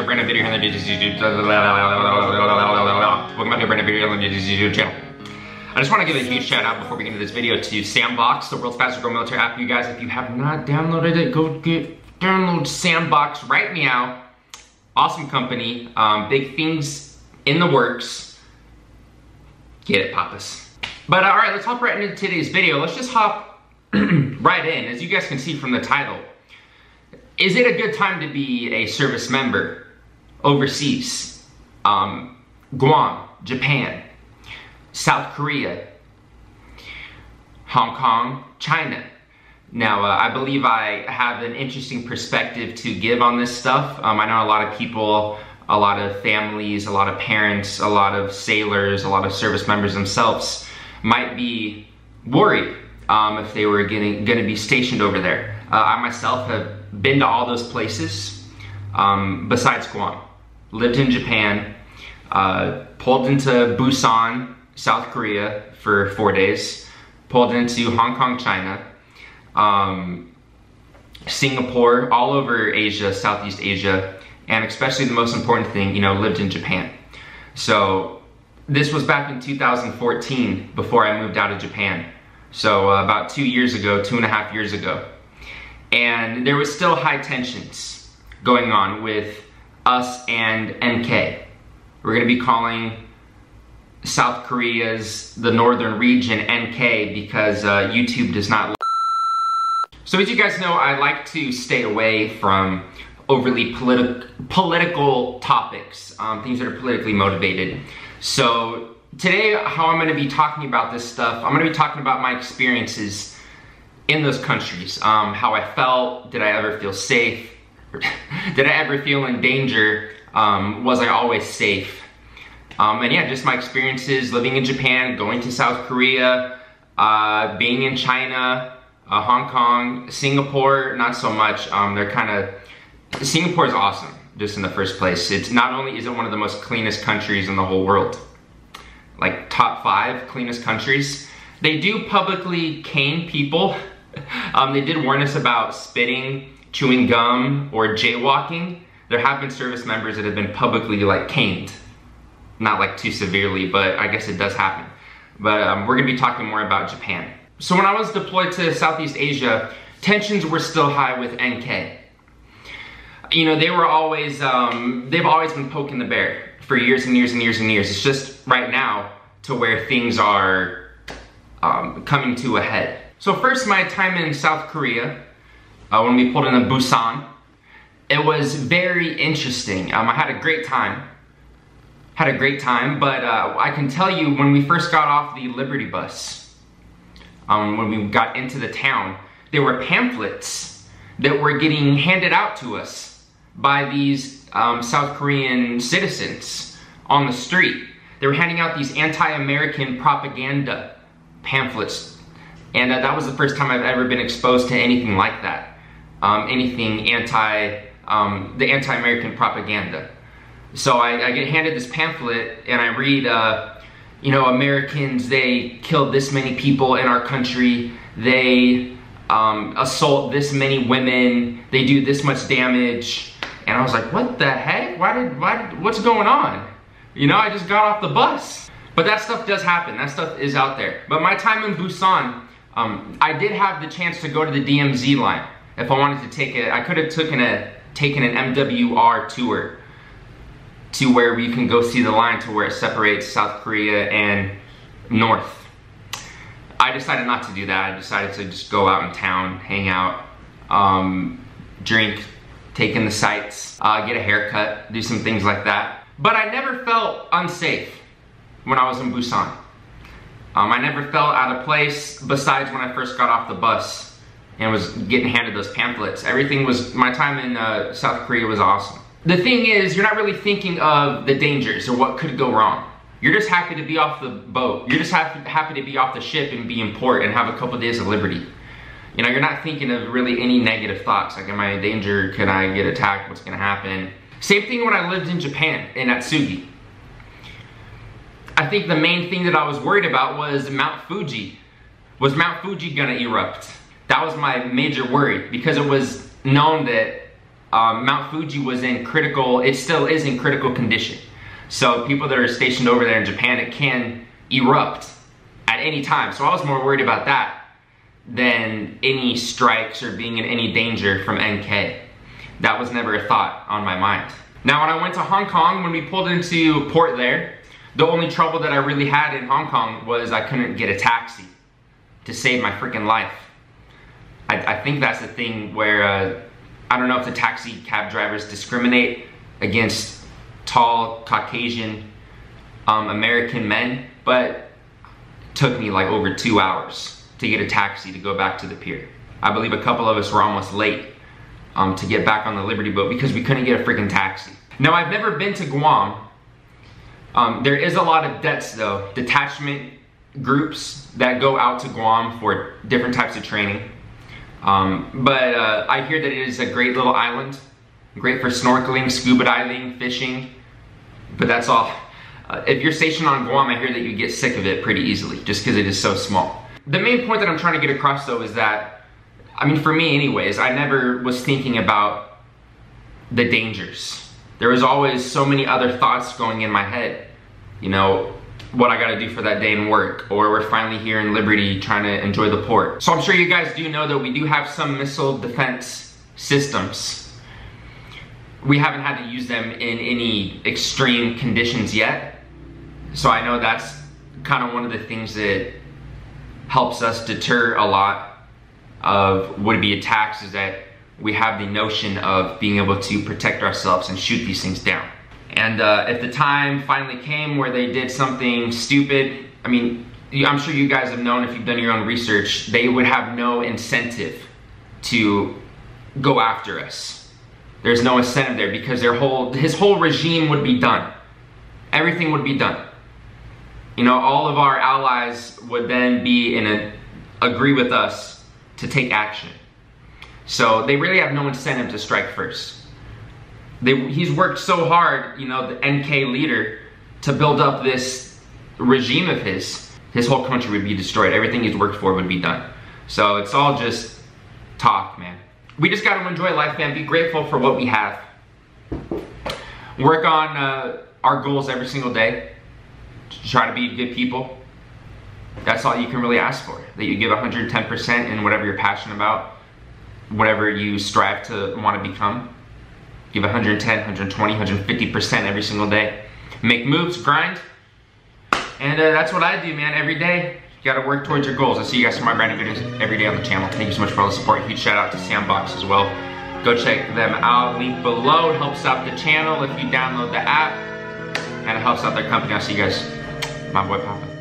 a brand new video here on the JTsuits. Welcome back to a brand new video on the JTsuits channel. I just want to give a huge shout out before we get into this video to Sandbox, the world's fastest growing military app. You guys, if you have not downloaded it, go download Sandbox right now. Awesome company, big things in the works. Get it, papas. But all right, let's hop right into today's video. Let's just hop right in. As you guys can see from the title, is it a good time to be a service member overseas? Guam, Japan, South Korea, Hong Kong, China. Now, I believe I have an interesting perspective to give on this stuff. I know a lot of people, a lot of families, a lot of parents, a lot of sailors, a lot of service members themselves might be worried if they were going to be stationed over there. I myself have been to all those places besides Guam. Lived in Japan, pulled into Busan, South Korea for 4 days, pulled into Hong Kong, China, Singapore, all over Asia, Southeast Asia, and especially the most important thing, lived in Japan. So this was back in 2014 before I moved out of Japan. So about 2 years ago, 2.5 years ago. And there was still high tensions going on with us and NK. We're gonna be calling South Korea's, the northern region, NK because YouTube does not. So as you guys know, I like to stay away from overly political topics, things that are politically motivated. So today, how I'm gonna be talking about this stuff, I'm gonna be talking about my experiences in those countries, how I felt, did I ever feel safe, did I ever feel in danger, was I always safe, and yeah, just my experiences living in Japan, going to South Korea, being in China, Hong Kong, Singapore, not so much. Singapore is awesome, just in the first place. It's not only is it one of the most cleanest countries in the whole world, like top 5 cleanest countries. They do publicly cane people. They did warn us about spitting, chewing gum, or jaywalking. There have been service members that have been publicly caned. Not like too severely, but I guess it does happen. But we're gonna be talking more about Japan. So when I was deployed to Southeast Asia, tensions were still high with NK. They were always, they've always been poking the bear for years and years and years and years. It's just right now to where things are coming to a head. So first, my time in South Korea, when we pulled into Busan, it was very interesting. I had a great time. But I can tell you when we first got off the Liberty bus, when we got into the town, there were pamphlets that were getting handed out to us by these South Korean citizens on the street. They were handing out these anti-American propaganda pamphlets. And that was the first time I've ever been exposed to anything like that. Anything the anti-American propaganda. So I get handed this pamphlet and I read, Americans, they killed this many people in our country. They assault this many women. They do this much damage. And I was like, what the heck? What's going on? I just got off the bus. But that stuff does happen. That stuff is out there. But my time in Busan, I did have the chance to go to the DMZ line. If I wanted to take it, I could have taken an MWR tour to where we can go see the line to where it separates South Korea and North. I decided not to do that. I decided to just go out in town, hang out, drink, take in the sights, get a haircut, do some things like that. But I never felt unsafe when I was in Busan. I never felt out of place besides when I first got off the bus and was getting handed those pamphlets. My time in South Korea was awesome. The thing is, you're not really thinking of the dangers or what could go wrong. You're just happy to be off the boat. You're just happy to be off the ship and be in port and have a couple days of liberty. You're not thinking of really any negative thoughts, like am I in danger, can I get attacked, what's gonna happen? Same thing when I lived in Japan, in Atsugi. I think the main thing that I was worried about was Mount Fuji. Was Mount Fuji gonna erupt? That was my major worry because it was known that Mount Fuji was in critical, it still is in critical condition. So people that are stationed over there in Japan, it can erupt at any time. So I was more worried about that than any strikes or being in any danger from NK. That was never a thought on my mind. Now when I went to Hong Kong, when we pulled into port there, the only trouble that I really had in Hong Kong was I couldn't get a taxi to save my freaking life. I think that's the thing where, I don't know if the taxi cab drivers discriminate against tall, Caucasian, American men, but it took me like over 2 hours to get a taxi to go back to the pier. I believe a couple of us were almost late to get back on the Liberty boat because we couldn't get a freaking taxi. Now I've never been to Guam. There is a lot of DETs though, detachment groups that go out to Guam for different types of training. But I hear that it is a great little island, great for snorkeling, scuba diving, fishing, but that's all. If you're stationed on Guam, I hear that you get sick of it pretty easily just because it is so small. The main point that I'm trying to get across though is that, I mean for me anyways, I never was thinking about the dangers. There was always so many other thoughts going in my head. You know, what I gotta do for that day in work, or we're finally here in Liberty trying to enjoy the port. So I'm sure you guys do know that we do have some missile defense systems. We haven't had to use them in any extreme conditions yet. So I know that's kind of one of the things that helps us deter a lot of would-be attacks, is that we have the notion of being able to protect ourselves and shoot these things down. And if the time finally came where they did something stupid, I mean, I'm sure you guys have known if you've done your own research, they would have no incentive to go after us. There's no incentive there because his whole regime would be done. Everything would be done. You know, all of our allies would then be agree with us to take action. So they really have no incentive to strike first. He's worked so hard, you know, the NK leader, to build up this regime of his whole country would be destroyed. Everything he's worked for would be done. So it's all just talk, man. We just got to enjoy life, man. Be grateful for what we have. Work on our goals every single day. Try to be good people. That's all you can really ask for. That you give 110% in whatever you're passionate about, whatever you strive to want to become. Give 110, 120, 150% every single day. Make moves, grind. And that's what I do, man, every day. You gotta work towards your goals. I see you guys for my brand new videos every day on the channel. Thank you so much for all the support. Huge shout out to Sandbox as well. Go check them out. Link below. It helps out the channel if you download the app. And it helps out their company. I'll see you guys. My boy Papa.